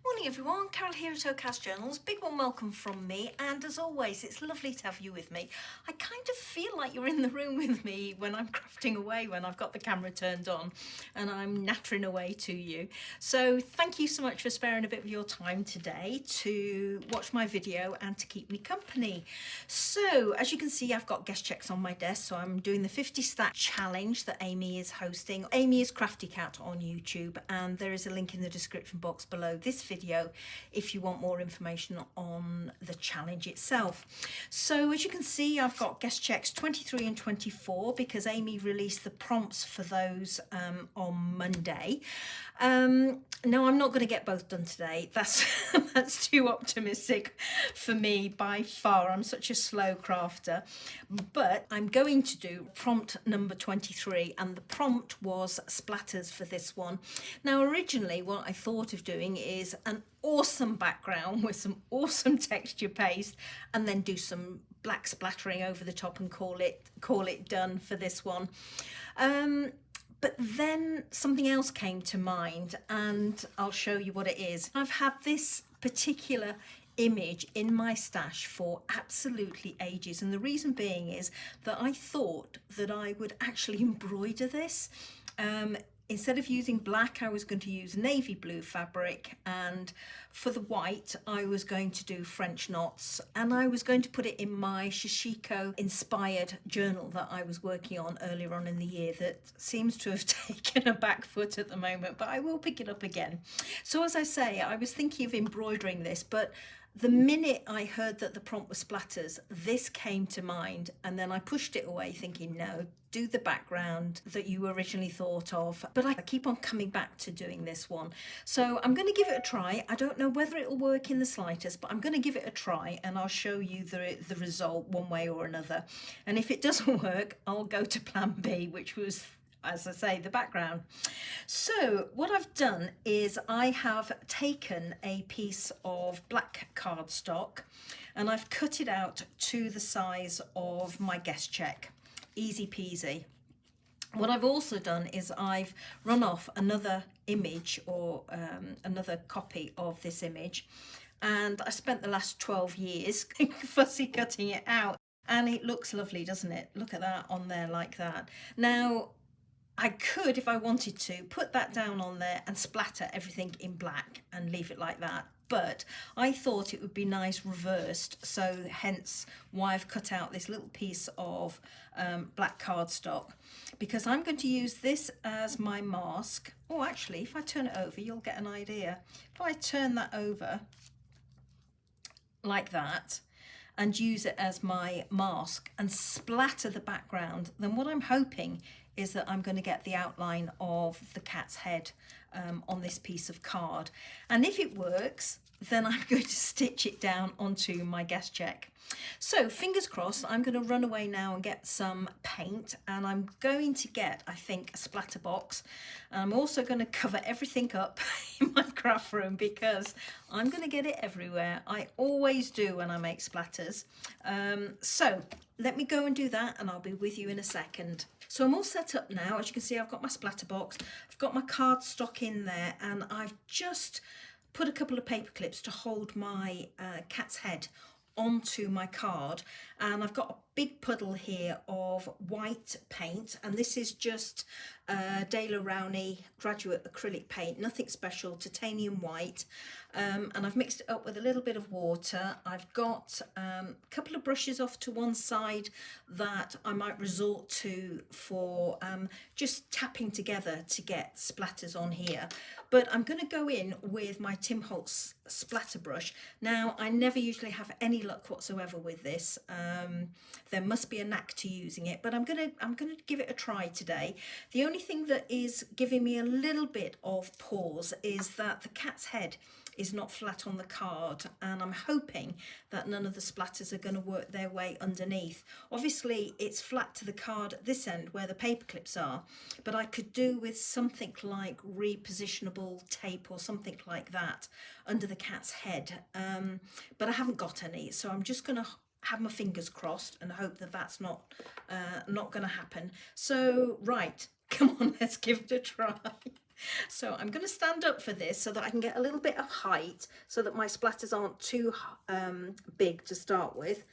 Morning everyone, Carol here at Ocast Journals. Big warm welcome from me, and as always it's lovely to have you with me. I kind of feel like you're in the room with me when I'm crafting away, when I've got the camera turned on and I'm nattering away to you. So thank you so much for sparing a bit of your time today to watch my video and to keep me company. So as you can see, I've got guest checks on my desk, so I'm doing the 50 stack challenge that Amy is hosting. Amy is Crafty Cat on YouTube, and there is a link in the description box below this video if you want more information on the challenge itself. So as you can see, I've got guest checks 23 and 24 because Amy released the prompts for those on Monday. No, I'm not going to get both done today. That's too optimistic for me by far. I'm such a slow crafter, but I'm going to do prompt number 23, and the prompt was splatters for this one. Now originally what I thought of doing is an awesome background with some awesome texture paste and then do some black splattering over the top and call it done for this one. But then something else came to mind, and I'll show you what it is. I've had this particular image in my stash for absolutely ages, and the reason being is that I thought that I would actually embroider this. Instead of using black, I was going to use navy blue fabric, and for the white I was going to do French knots, and I was going to put it in my Shishiko inspired journal that I was working on earlier on in the year that seems to have taken a back foot at the moment, but I will pick it up again. So as I say, I was thinking of embroidering this, but the minute I heard that the prompt was splatters, this came to mind, and then I pushed it away thinking, no, do the background that you originally thought of. But I keep on coming back to doing this one. So I'm going to give it a try. I don't know whether it'll work in the slightest, but I'm going to give it a try and I'll show you the result one way or another. And if it doesn't work, I'll go to plan B, which was, as I say, the background. So what I've done is I have taken a piece of black cardstock and I've cut it out to the size of my guest check. Easy peasy. What I've also done is I've run off another image or another copy of this image, and I spent the last 12 years fussy cutting it out, and it looks lovely, doesn't it? Look at that on there like that. Now I could, if I wanted to, put that down on there and splatter everything in black and leave it like that. But I thought it would be nice reversed, so hence why I've cut out this little piece of black cardstock, because I'm going to use this as my mask. Oh, actually, if I turn it over, you'll get an idea. If I turn that over like that and use it as my mask and splatter the background, then what I'm hoping is that I'm going to get the outline of the cat's head on this piece of card. And if it works, then I'm going to stitch it down onto my guest check. So fingers crossed, I'm going to run away now and get some paint, and I'm going to get, I think, a splatter box. And I'm also going to cover everything up in my craft room because I'm going to get it everywhere. I always do when I make splatters. So let me go and do that and I'll be with you in a second. So I'm all set up now. As you can see, I've got my splatter box, I've got my cardstock in there, and I've just put a couple of paper clips to hold my cat's head onto my card, and I've got a big puddle here of white paint, and this is just Daler Rowney graduate acrylic paint, nothing special, titanium white, and I've mixed it up with a little bit of water. I've got a couple of brushes off to one side that I might resort to for just tapping together to get splatters on here, but I'm going to go in with my Tim Holtz splatter brush. Now I never usually have any luck whatsoever with this. There must be a knack to using it, but I'm gonna give it a try today. The only thing that is giving me a little bit of pause is that the cat's head is not flat on the card, and I'm hoping that none of the splatters are going to work their way underneath. Obviously it's flat to the card at this end where the paper clips are, but I could do with something like repositionable tape or something like that under the cat's head, but I haven't got any, so I'm just going to have my fingers crossed and hope that that's not going to happen. So right, Come on, let's give it a try. So I'm going to stand up for this so that I can get a little bit of height so that my splatters aren't too big to start with.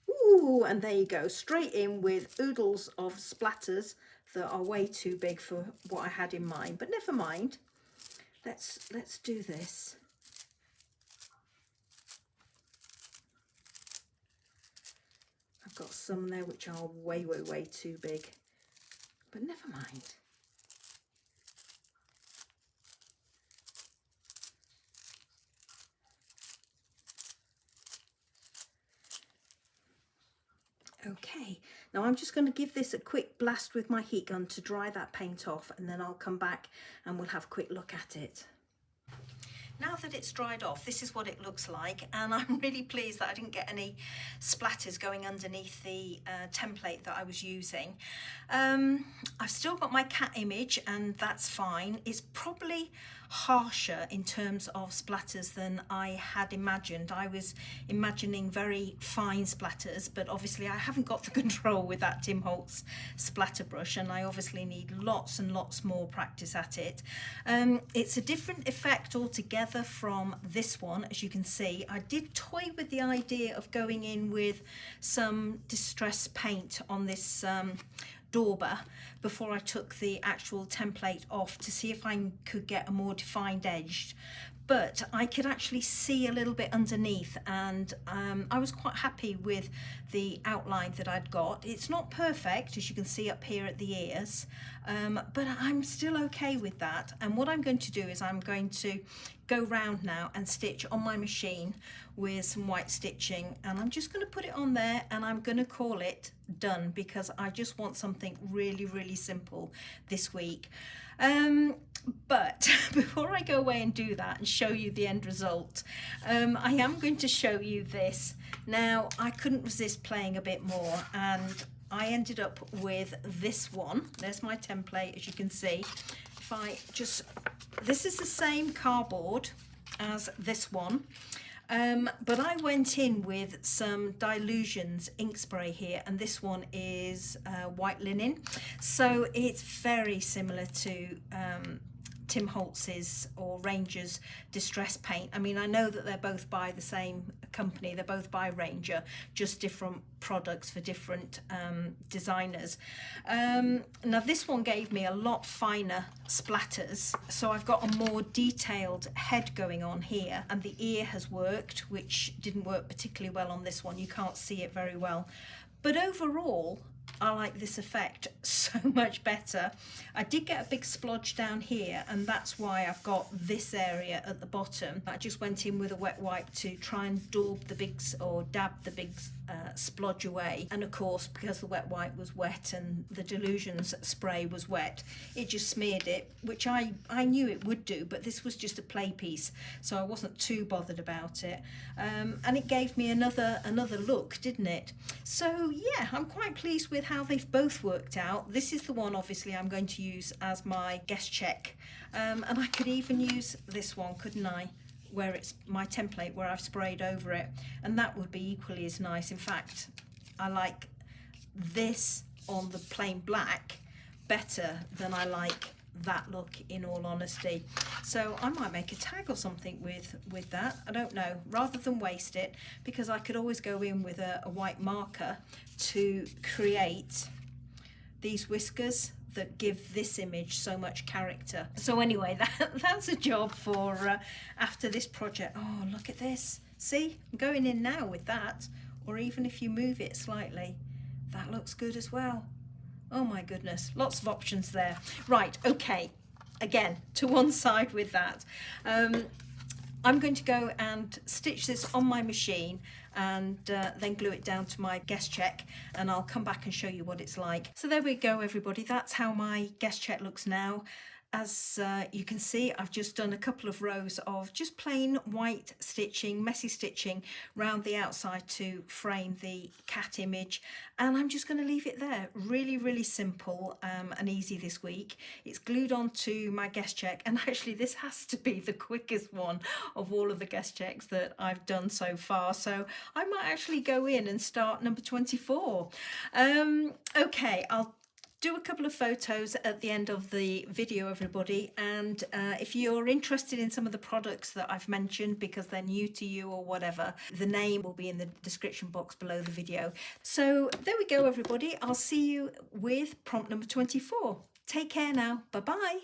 Ooh, and there you go, straight in with oodles of splatters that are way too big for what I had in mind, but never mind. Let's do this. I've got some there which are way too big, but never mind. Okay, now I'm just going to give this a quick blast with my heat gun to dry that paint off, and then I'll come back and we'll have a quick look at it. Now that it's dried off, this is what it looks like, and I'm really pleased that I didn't get any splatters going underneath the template that I was using. I've still got my cat image, and that's fine. It's probably harsher in terms of splatters than I had imagined. I was imagining very fine splatters, but obviously I haven't got the control with that Tim Holtz splatter brush, and I obviously need lots and lots more practice at it. It's a different effect altogether from this one. As you can see, I did toy with the idea of going in with some distress paint on this dauber before I took the actual template off to see if I could get a more defined edge, but I could actually see a little bit underneath, and I was quite happy with the outline that I'd got. It's not perfect, as you can see up here at the ears, but I'm still okay with that. And what I'm going to do is I'm going to go round now and stitch on my machine with some white stitching, and I'm just going to put it on there, and I'm going to call it done, because I just want something really simple this week. But before I go away and do that and show you the end result, I am going to show you this. Now, I couldn't resist playing a bit more, and I ended up with this one. There's my template, as you can see. If I just, this is the same cardboard as this one. But I went in with some Dilutions ink spray here, and this one is white linen, so it's very similar to Tim Holtz's or Ranger's Distress Paint. I mean, I know that they're both by the same company, they're both by Ranger, just different products for different designers. Now this one gave me a lot finer splatters, so I've got a more detailed head going on here, and the ear has worked, which didn't work particularly well on this one. You can't see it very well, but overall I like this effect so much better. I did get a big splodge down here, and that's why I've got this area at the bottom. I just went in with a wet wipe to try and daub the big, or dab the big splodge away, and of course, because the wet wipe was wet and the Dilutions spray was wet, it just smeared it, which I knew it would do, but this was just a play piece, so I wasn't too bothered about it. And it gave me another look, didn't it? So yeah, I'm quite pleased with how they've both worked out. This is the one obviously I'm going to use as my guest check, and I could even use this one, couldn't I, where it's my template where I've sprayed over it, and that would be equally as nice. In fact, I like this on the plain black better than I like that look, in all honesty. So I might make a tag or something with that, I don't know, rather than waste it, because I could always go in with a white marker to create these whiskers that give this image so much character. So anyway, that's a job for after this project. Oh, look at this, see, I'm going in now with that, or even if you move it slightly, that looks good as well. Oh my goodness, lots of options there. Right, okay, again, to one side with that. I'm going to go and stitch this on my machine and then glue it down to my guest check, and I'll come back and show you what it's like. So there we go, everybody. That's how my guest check looks now. As you can see, I've just done a couple of rows of just plain white stitching, messy stitching round the outside to frame the cat image, and I'm just going to leave it there. Really simple and easy this week. It's glued onto my guest check, and actually this has to be the quickest one of all of the guest checks that I've done so far, so I might actually go in and start number 24. Okay, I'll do a couple of photos at the end of the video, everybody, and if you're interested in some of the products that I've mentioned because they're new to you or whatever, the name will be in the description box below the video. So there we go, everybody. I'll see you with prompt number 24. Take care now. Bye bye.